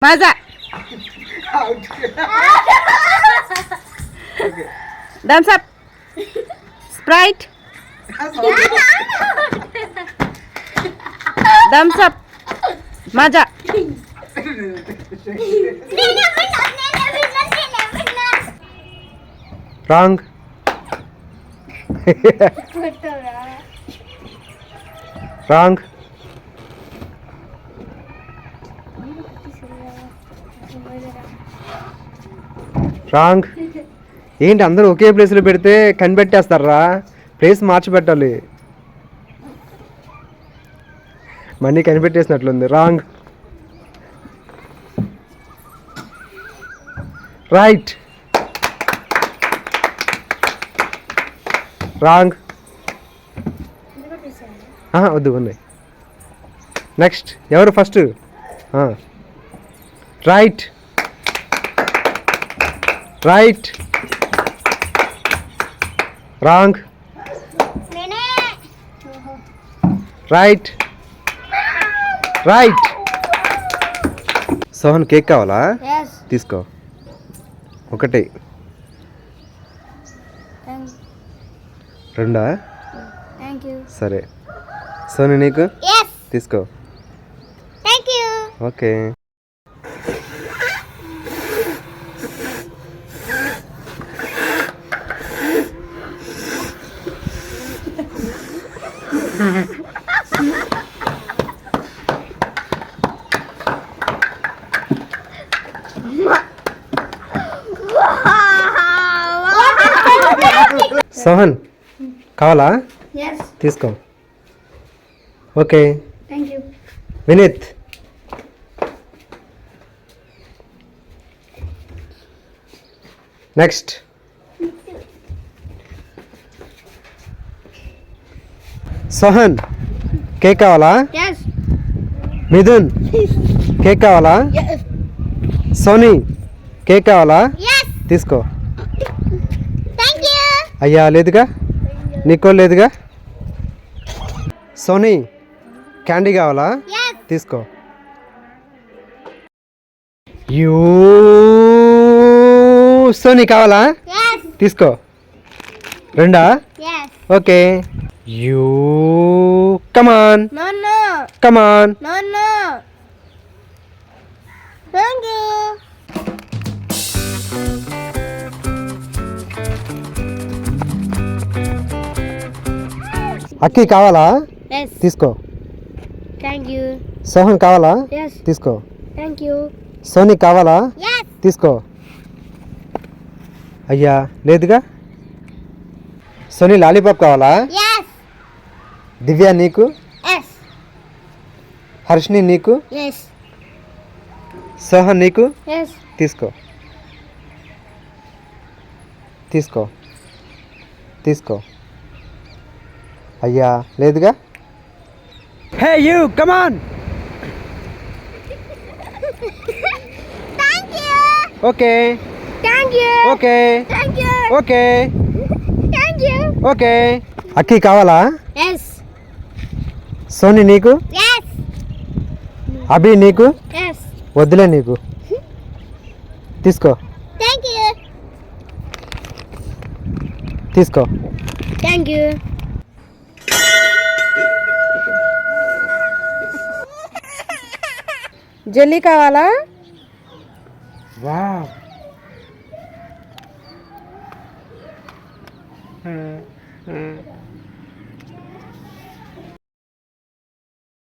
Maza. Thumbs up. Sprite. Thumbs up. Maza. Wrong. Wrong. Wrong. ఏంటి అందరూ ఒకే ప్లేస్లో పెడితే కనిపెట్టేస్తారా? ప్లేస్ మార్చి పెట్టాలి. మనీ కనిపెట్టేసినట్లుంది. రాంగ్. రైట్. రాంగ్. వద్దు ఉన్నాయి. నెక్స్ట్ ఎవరు first? Right. Right. Wrong. Right. Right. Sohan cake కావాలా? తీసుకో. ఒకటి, రెండా? సరే. సోని నీకు తీసుకో. ఓకే. సోహన్ కావాలా? తీసుకో. Okay. Vineet next. Sohan cake కావాలా? మిథున్ కేక్ కావాలా? సోనీ కేక్ కావాలా? తీసుకో. అయ్యా లేదుగా, నీకో లేదుగా. సోనీ క్యాండీ కావాలా? తీసుకో. యూ సోనీ కావాలా? తీసుకో. రెండా? ఓకే. యూ కమాన్ కమాన్. అక్కి కావాలా? తీసుకో. సోహన్ కావాలా? తీసుకో. సోనీ కావాలా? తీసుకో. అయ్యా లేదుగా. సోనీ లాలీపాప్ కావాలా? దివ్య నీకు? హర్షిని నీకు? సోహన్ నీకు? తీసుకో. తీసుకో. తీసుకో. అయ్యా లేదుగా. Hey you come on. Okay. Okay. Okay. Okay. అక్కి కావాలా? సోనీ నీకు? అభి నీకు? వద్దులే నీకు. తీసుకో. తీసుకో. జెల్లీ కావాలా? వావ్.